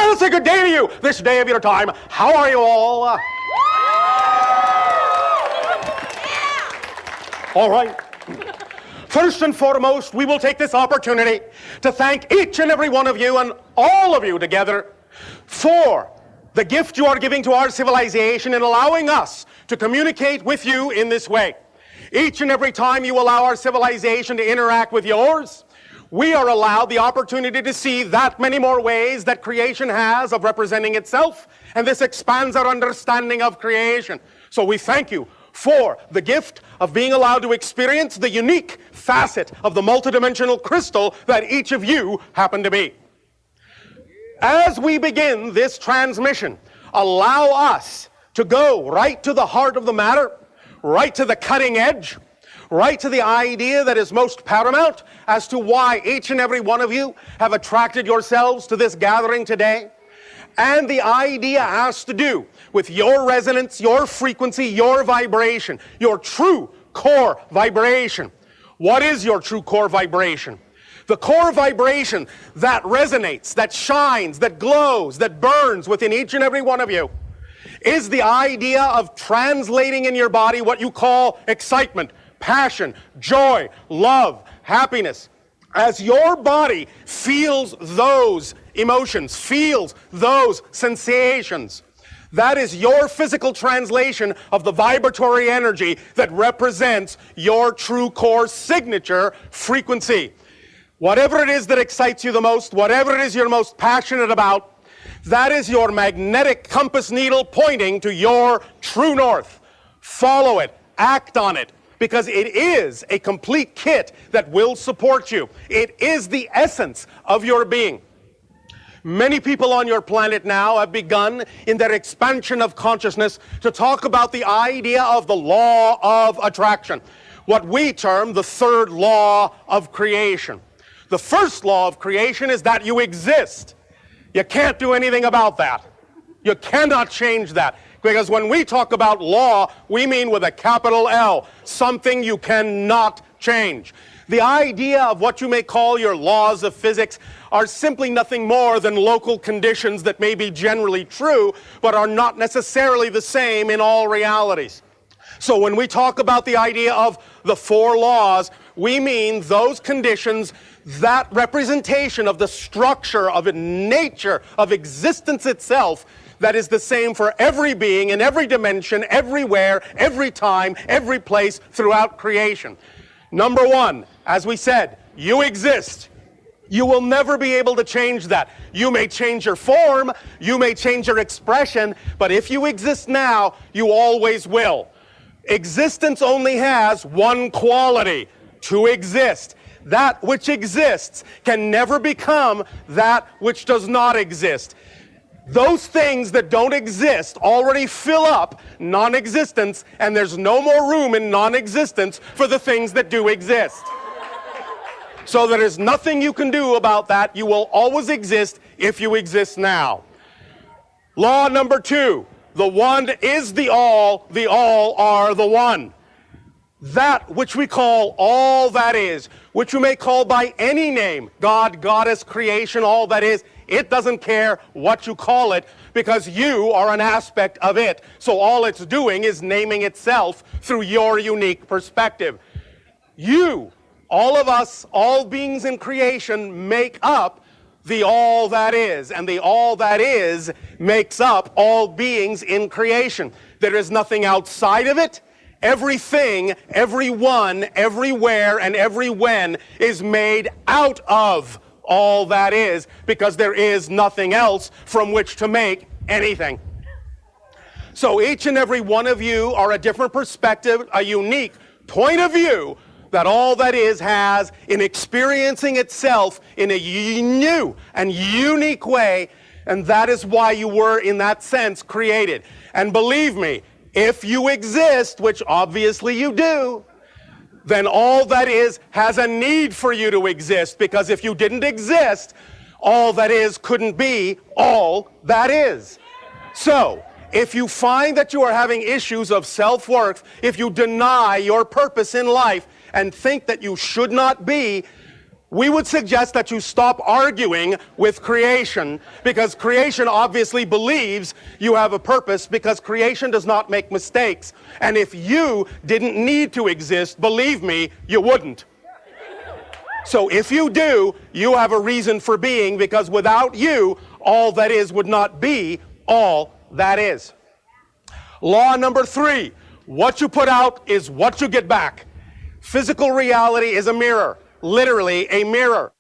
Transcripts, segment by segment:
Well, it's a good day to you, this day of your time. How are you all? All right. First and foremost, we will take this opportunity to thank each and every one of you and all of you together for the gift you are giving to our civilization in allowing us to communicate with you in this way. Each and every time you allow our civilization to interact with yours, we are allowed the opportunity to see that many more ways that creation has of representing itself, and this expands our understanding of creation. So we thank you for the gift of being allowed to experience the unique facet of the multidimensional crystal that each of you happen to be. As we begin this transmission, allow us to go right to the heart of the matter, right to the cutting edge, right to the idea that is most paramount as to why each and every one of you have attracted yourselves to this gathering today. And the idea has to do with your resonance, your frequency, your vibration, your true core vibration. What is your true core vibration? The core vibration that resonates, that shines, that glows, that burns within each and every one of you is the idea of translating in your body what you call excitement, passion, joy, love, happiness. As your body feels those emotions, feels those sensations, that is your physical translation of the vibratory energy that represents your true core signature frequency. Whatever it is that excites you the most, whatever it is you're most passionate about, that is your magnetic compass needle pointing to your true north. Follow it, act on it, because it is a complete kit that will support you. It is the essence of your being. Many people on your planet now have begun in their expansion of consciousness to talk about the idea of the law of attraction, what we term the third law of creation. The first law of creation is that you exist. You can't do anything about that. You cannot change that. Because when we talk about law, we mean with a capital L, something you cannot change. The idea of what you may call your laws of physics are simply nothing more than local conditions that may be generally true, but are not necessarily the same in all realities. So when we talk about the idea of the four laws, we mean those conditions, that representation of the structure of nature, of existence itself, that is the same for every being in every dimension, everywhere, every time, every place throughout creation. Number one, as we said, you exist. You will never be able to change that. You may change your form, you may change your expression, but if you exist now, you always will. Existence only has one quality: to exist. That which exists can never become that which does not exist. Those things that don't exist already fill up non-existence, and there's no more room in non-existence for the things that do exist. So there is nothing you can do about that. You will always exist if you exist now. Law number two: the one is the all are the one. That which we call all that is, which you may call by any name, God, Goddess, creation, all that is, it doesn't care what you call it, because you are an aspect of it. So all it's doing is naming itself through your unique perspective. You, all of us, all beings in creation, make up the all that is, and the all that is makes up all beings in creation. There is nothing outside of it. Everything, everyone, everywhere, and every when is made out of all that is, because there is nothing else from which to make anything. So each and every one of you are a different perspective, a unique point of view that all that is has in experiencing itself in a new and unique way, and that is why you were, in that sense, created. And believe me, if you exist, which obviously you do, then all that is has a need for you to exist, because if you didn't exist, all that is couldn't be all that is. So, if you find that you are having issues of self-worth, if you deny your purpose in life and think that you should not be, we would suggest that you stop arguing with creation, because creation obviously believes you have a purpose, because creation does not make mistakes. And if you didn't need to exist, believe me, you wouldn't. So if you do, you have a reason for being, because without you, all that is would not be all that is. Law number 3, what you put out is what you get back. Physical reality is a mirror. Literally a mirror.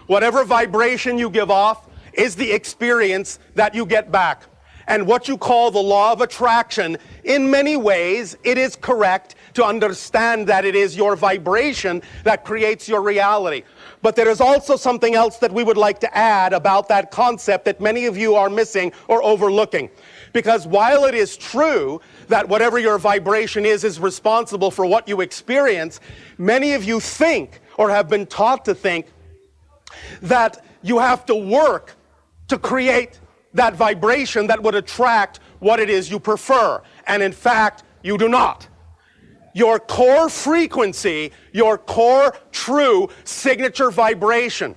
Whatever vibration you give off is the experience that you get back. And what you call the law of attraction, in many ways, it is correct to understand that it is your vibration that creates your reality. But there is also something else that we would like to add about that concept that many of you are missing or overlooking. Because while it is true that whatever your vibration is responsible for what you experience, many of you think, or have been taught to think, that you have to work to create that vibration that would attract what it is you prefer. And in fact, you do not. Your core frequency, your core true signature vibration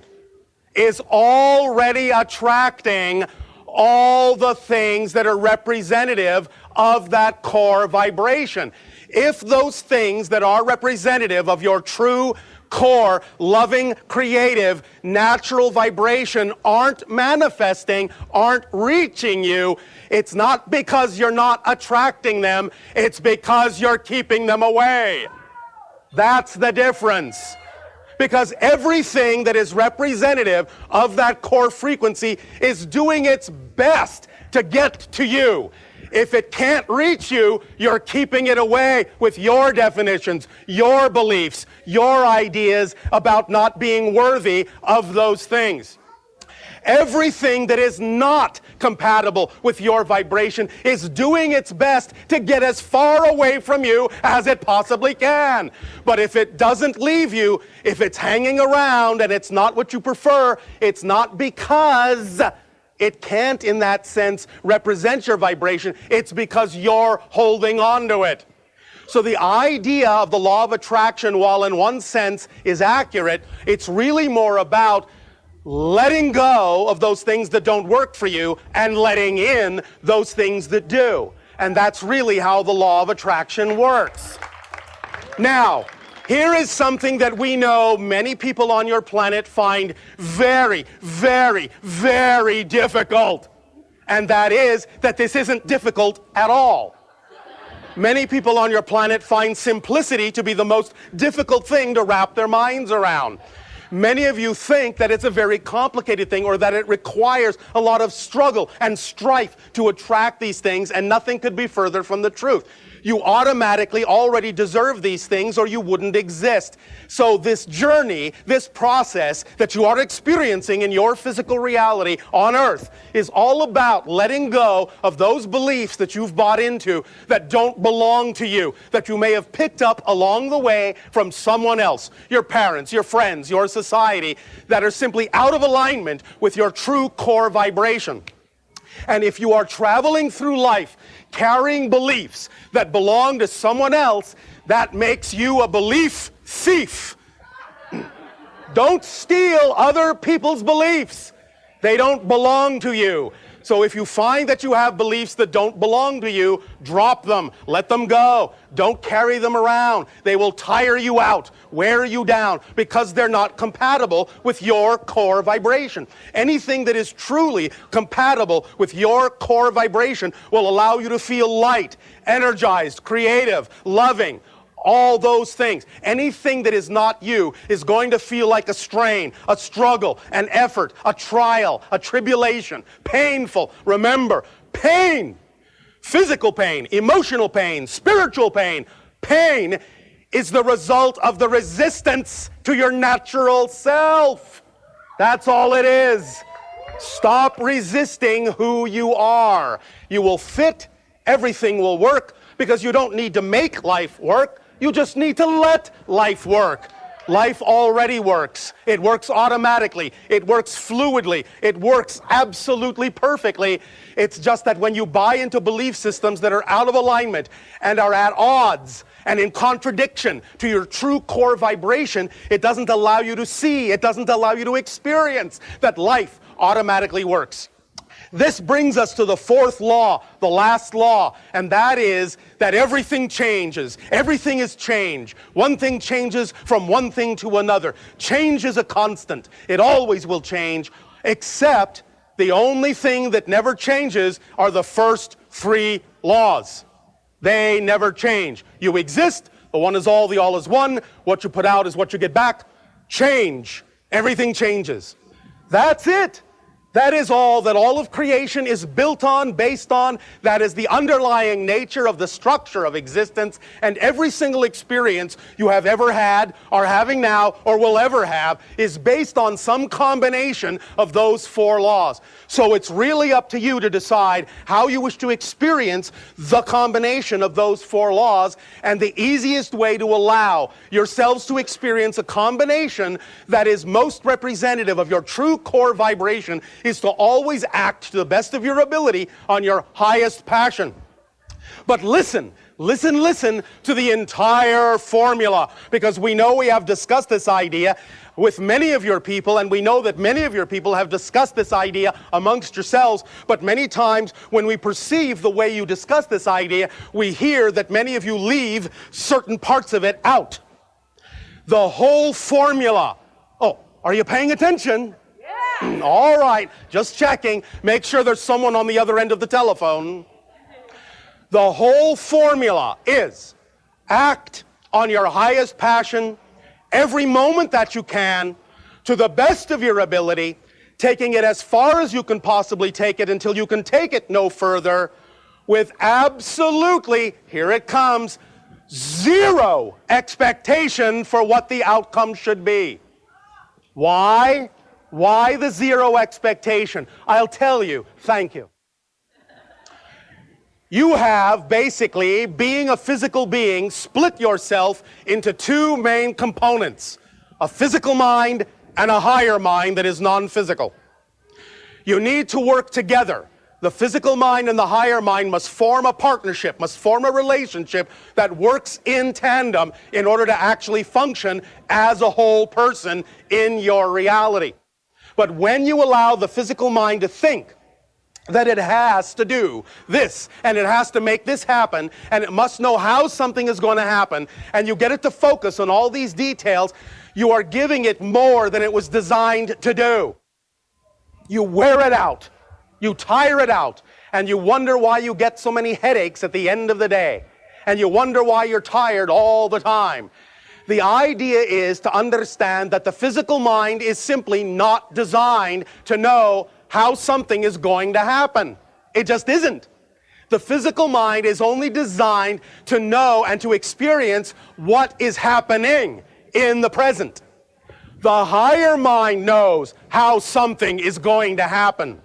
is already attracting all the things that are representative of that core vibration. If those things that are representative of your true core, loving, creative, natural vibration aren't manifesting, aren't reaching you, it's not because you're not attracting them, it's because you're keeping them away. That's the difference. Because everything that is representative of that core frequency is doing its best to get to you. If it can't reach you, you're keeping it away with your definitions, your beliefs, your ideas about not being worthy of those things. Everything that is not compatible with your vibration is doing its best to get as far away from you as it possibly can. But if it doesn't leave you, if it's hanging around and it's not what you prefer, it's not because it can't, in that sense, represent your vibration. It's because you're holding on to it. So the idea of the law of attraction, while in one sense is accurate, it's really more about letting go of those things that don't work for you and letting in those things that do. And that's really how the law of attraction works. Now, here is something that we know many people on your planet find very, very, very difficult. And that is that this isn't difficult at all. Many people on your planet find simplicity to be the most difficult thing to wrap their minds around. Many of you think that it's a very complicated thing, or that it requires a lot of struggle and strife to attract these things, and nothing could be further from the truth. You automatically already deserve these things, or you wouldn't exist. So this journey, this process that you are experiencing in your physical reality on Earth is all about letting go of those beliefs that you've bought into that don't belong to you, that you may have picked up along the way from someone else, your parents, your friends, your society, that are simply out of alignment with your true core vibration. And if you are traveling through life carrying beliefs that belong to someone else, that makes you a belief thief. Don't steal other people's beliefs. They don't belong to you. So if you find that you have beliefs that don't belong to you, drop them, let them go. Don't carry them around. They will tire you out, wear you down, because they're not compatible with your core vibration. Anything that is truly compatible with your core vibration will allow you to feel light, energized, creative, loving, all those things. Anything that is not you is going to feel like a strain, a struggle, an effort, a trial, a tribulation, painful. Remember, pain, physical pain, emotional pain, spiritual pain, pain is the result of the resistance to your natural self. That's all it is. Stop resisting who you are. You will fit, everything will work, because you don't need to make life work. You just need to let life work. Life already works. It works automatically. It works fluidly. It works absolutely perfectly. It's just that when you buy into belief systems that are out of alignment and are at odds and in contradiction to your true core vibration, it doesn't allow you to see, it doesn't allow you to experience that life automatically works. This brings us to the fourth law, the last law, and that is that everything changes. Everything is change. One thing changes from one thing to another. Change is a constant. It always will change, except the only thing that never changes are the first three laws. They never change. You exist. The one is all, the all is one. What you put out is what you get back. Change. Everything changes. That's it. That is all that all of creation is built on, based on. That is the underlying nature of the structure of existence. And every single experience you have ever had, are having now, or will ever have, is based on some combination of those four laws. So it's really up to you to decide how you wish to experience the combination of those four laws. And the easiest way to allow yourselves to experience a combination that is most representative of your true core vibration is to always act to the best of your ability on your highest passion. But listen to the entire formula, because we know we have discussed this idea with many of your people, and we know that many of your people have discussed this idea amongst yourselves, but many times when we perceive the way you discuss this idea, we hear that many of you leave certain parts of it out. The whole formula. Oh, are you paying attention? All right, just checking. Make sure there's someone on the other end of the telephone. The whole formula is act on your highest passion every moment that you can, to the best of your ability, taking it as far as you can possibly take it until you can take it no further, with absolutely, here it comes, zero expectation for what the outcome should be. Why? Why the zero expectation? I'll tell you. Thank you. You have basically, being a physical being, split yourself into two main components: a physical mind and a higher mind that is non-physical. You need to work together. The physical mind and the higher mind must form a partnership, must form a relationship that works in tandem in order to actually function as a whole person in your reality. But when you allow the physical mind to think that it has to do this, and it has to make this happen, and it must know how something is going to happen, and you get it to focus on all these details, you are giving it more than it was designed to do. You wear it out, you tire it out, and you wonder why you get so many headaches at the end of the day, and you wonder why you're tired all the time. The idea is to understand that the physical mind is simply not designed to know how something is going to happen. It just isn't. The physical mind is only designed to know and to experience what is happening in the present. The higher mind knows how something is going to happen.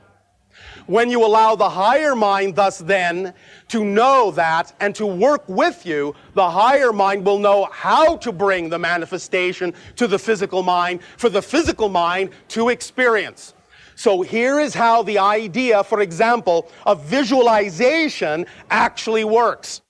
When you allow the higher mind thus then to know that and to work with you, the higher mind will know how to bring the manifestation to the physical mind for the physical mind to experience. So here is how the idea, for example, of visualization actually works.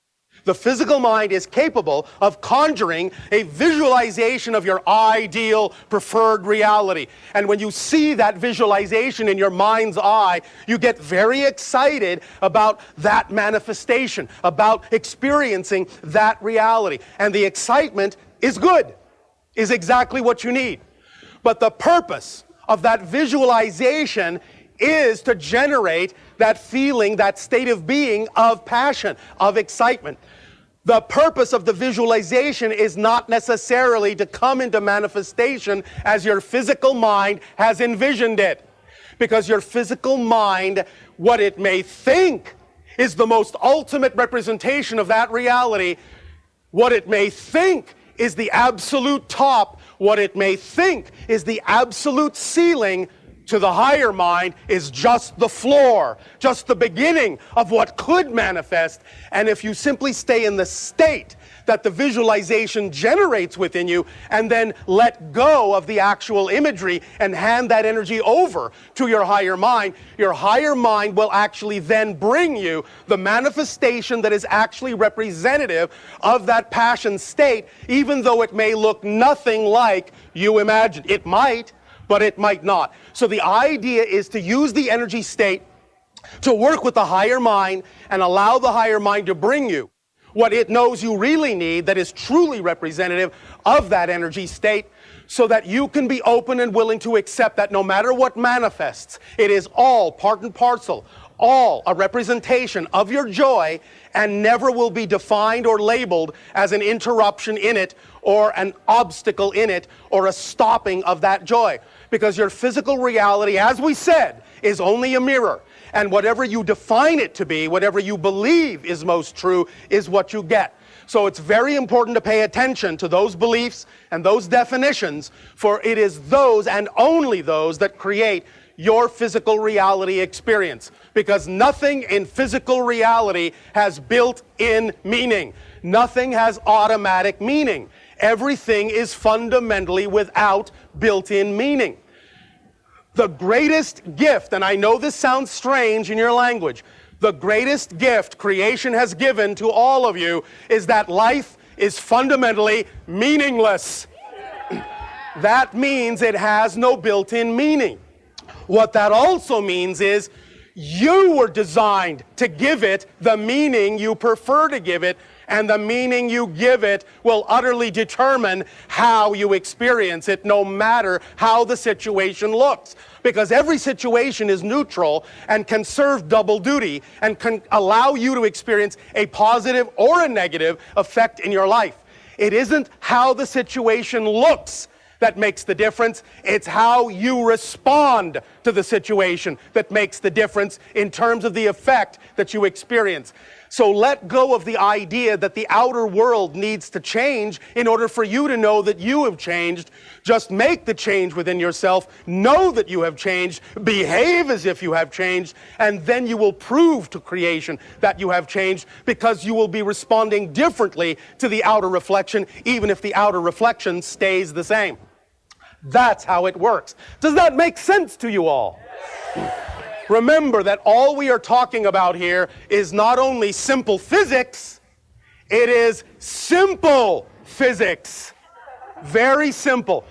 The physical mind is capable of conjuring a visualization of your ideal preferred reality. And when you see that visualization in your mind's eye, you get very excited about that manifestation, about experiencing that reality. And the excitement is good, is exactly what you need. But the purpose of that visualization is to generate that feeling, that state of being of passion, of excitement. The purpose of the visualization is not necessarily to come into manifestation as your physical mind has envisioned it. Because your physical mind, what it may think is the most ultimate representation of that reality. What it may think is the absolute top. What it may think is the absolute ceiling. To the higher mind is just the floor, just the beginning of what could manifest. And if you simply stay in the state that the visualization generates within you, and then let go of the actual imagery and hand that energy over to your higher mind will actually then bring you the manifestation that is actually representative of that passion state, even though it may look nothing like you imagined. It might, but it might not. So the idea is to use the energy state to work with the higher mind and allow the higher mind to bring you what it knows you really need that is truly representative of that energy state, so that you can be open and willing to accept that no matter what manifests, it is all part and parcel, all a representation of your joy, and never will be defined or labeled as an interruption in it or an obstacle in it or a stopping of that joy. Because your physical reality, as we said, is only a mirror. And whatever you define it to be, whatever you believe is most true, is what you get. So it's very important to pay attention to those beliefs and those definitions, for it is those and only those that create your physical reality experience. Because nothing in physical reality has built-in meaning. Nothing has automatic meaning. Everything is fundamentally without built-in meaning. The greatest gift, and I know this sounds strange in your language, the greatest gift creation has given to all of you is that life is fundamentally meaningless. That means it has no built-in meaning. What that also means is you were designed to give it the meaning you prefer to give it, and the meaning you give it will utterly determine how you experience it, no matter how the situation looks. Because every situation is neutral and can serve double duty and can allow you to experience a positive or a negative effect in your life. It isn't how the situation looks that makes the difference. It's how you respond to the situation that makes the difference in terms of the effect that you experience. So let go of the idea that the outer world needs to change in order for you to know that you have changed. Just make the change within yourself, know that you have changed, behave as if you have changed, and then you will prove to creation that you have changed, because you will be responding differently to the outer reflection, even if the outer reflection stays the same. That's how it works. Does that make sense to you all? Remember that all we are talking about here is not only simple physics, it is simple physics. Very simple.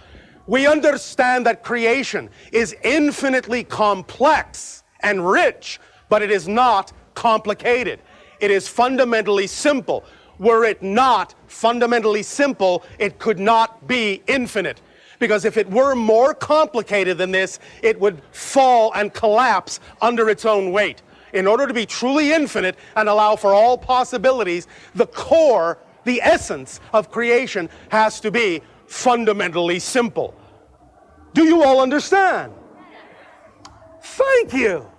We understand that creation is infinitely complex and rich, but it is not complicated. It is fundamentally simple. Were it not fundamentally simple, it could not be infinite. Because if it were more complicated than this, it would fall and collapse under its own weight. In order to be truly infinite and allow for all possibilities, the core, the essence of creation has to be fundamentally simple. Do you all understand? Thank you.